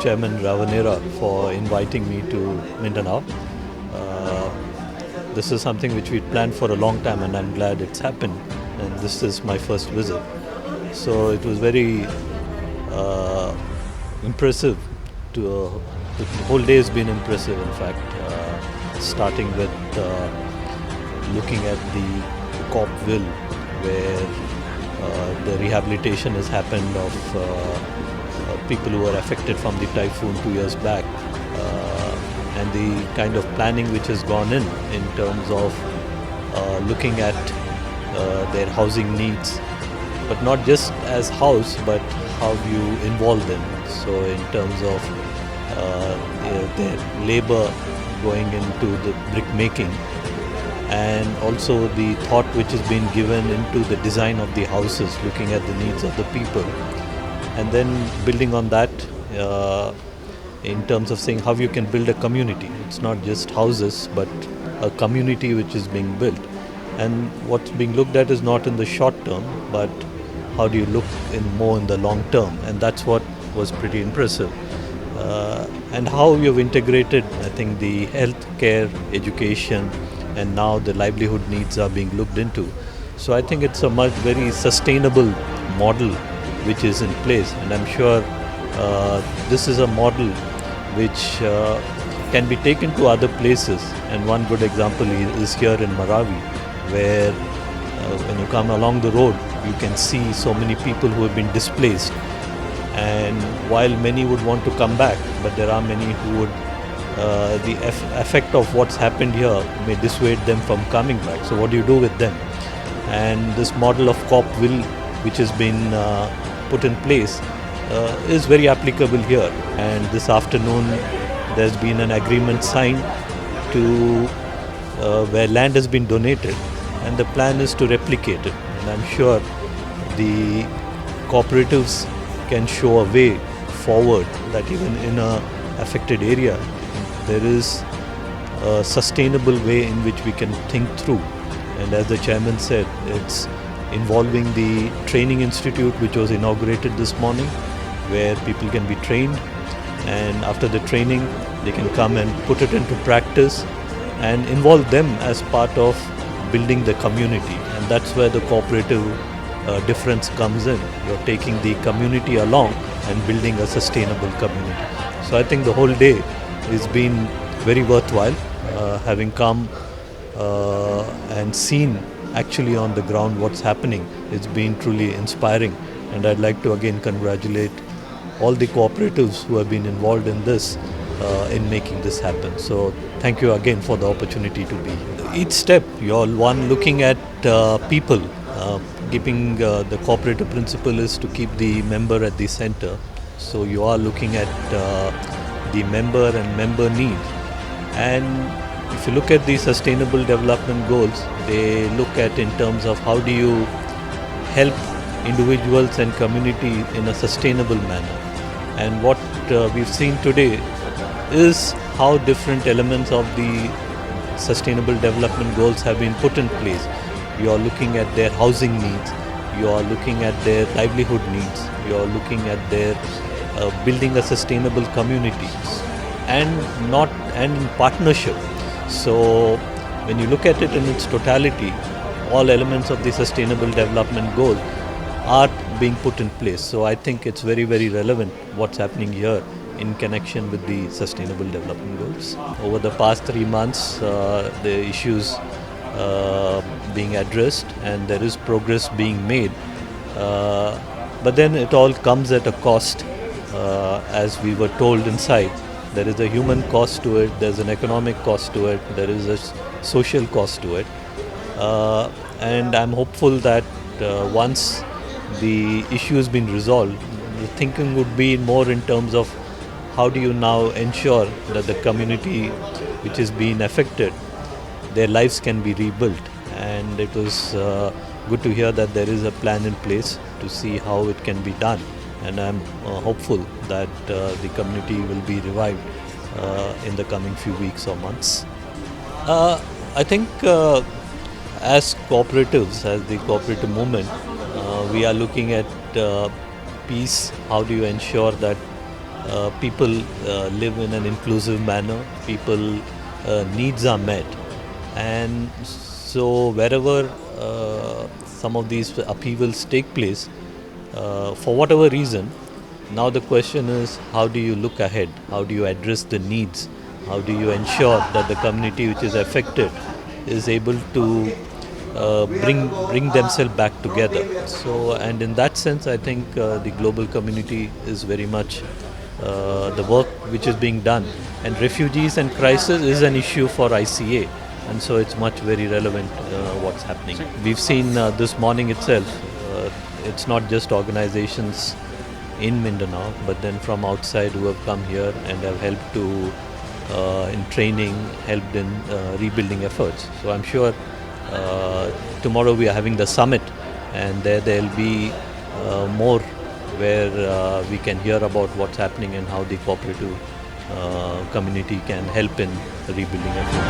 Chairman Ravanera for inviting me to Mindanao. Uh, this is something which we planned for a long time, and I'm glad it's happened. And this is my first visit. So it was very impressive. The whole day has been impressive, in fact, starting with looking at the Copville, where the rehabilitation has happened of people who were affected from the typhoon 2 years back, and the kind of planning which has gone in terms of looking at their housing needs, but not just as house, but how you involve them. So in terms of their labor going into the brick making, and also the thought which has been given into the design of the houses, looking at the needs of the people, and then building on that in terms of saying how you can build a community. It's not just houses, but a community which is being built. And what's being looked at is not in the short term, but how do you look more in the long term, and that's what was pretty impressive. And how you've integrated, I think, the health care, education, and now the livelihood needs are being looked into. So I think it's a very sustainable model which is in place, and I'm sure this is a model which can be taken to other places. And one good example is here in Marawi, where when you come along the road, you can see so many people who have been displaced. And while many would want to come back, but there are many who would, the effect of what's happened here may dissuade them from coming back. So what do you do with them? And this model of Copville, which has been put in place, is very applicable here. And this afternoon, there's been an agreement signed to where land has been donated, and the plan is to replicate it. And I'm sure the cooperatives can show a way forward, that even in a affected area, there is a sustainable way in which we can think through. And as the chairman said, it's involving the training institute which was inaugurated this morning, where people can be trained, and after the training they can come and put it into practice and involve them as part of building the community. And that's where the cooperative difference comes in. You're taking the community along and building a sustainable community. So I think the whole day has been very worthwhile, having come and seen actually on the ground what's happening. It's been truly inspiring, and I'd like to again congratulate all the cooperatives who have been involved in this, in making this happen. So thank you again for the opportunity to be here. Each step, you're looking at people. Keeping the cooperative principle is to keep the member at the center. So you are looking at the member and member need. And if you look at the sustainable development goals, they look at in terms of how do you help individuals and community in a sustainable manner. And what we've seen today is how different elements of the sustainable development goals have been put in place. You are looking at their housing needs, you are looking at their livelihood needs, you are looking at their building a sustainable community, and in partnership. So when you look at it in its totality, all elements of the sustainable development goal are being put in place. So I think it's very, very relevant what's happening here in connection with the sustainable development goals. Over the past 3 months, the issues being addressed, and there is progress being made, but then it all comes at a cost, as we were told inside. There is a human cost to it, there's an economic cost to it, there is a social cost to it, and I'm hopeful that once the issue has been resolved, the thinking would be more in terms of how do you now ensure that the community which is being affected, their lives can be rebuilt. And it was good to hear that there is a plan in place to see how it can be done. And I'm hopeful that the community will be revived in the coming few weeks or months. I think as cooperatives, as the cooperative movement, we are looking at peace. How do you ensure that people live in an inclusive manner, people needs are met, and so wherever some of these upheavals take place, for whatever reason, now the question is, how do you look ahead? How do you address the needs? How do you ensure that the community which is affected is able to bring themselves back together? So, and in that sense, I think the global community is very much the work which is being done. And refugees and crisis is an issue for ICA, and so it's much very relevant what's happening. We've seen this morning itself. It's not just organizations in Mindanao, but then from outside who have come here and have helped to in training, helped in rebuilding efforts. So I'm sure tomorrow we are having the summit, and there'll be more where we can hear about what's happening and how the cooperative community can help in rebuilding efforts.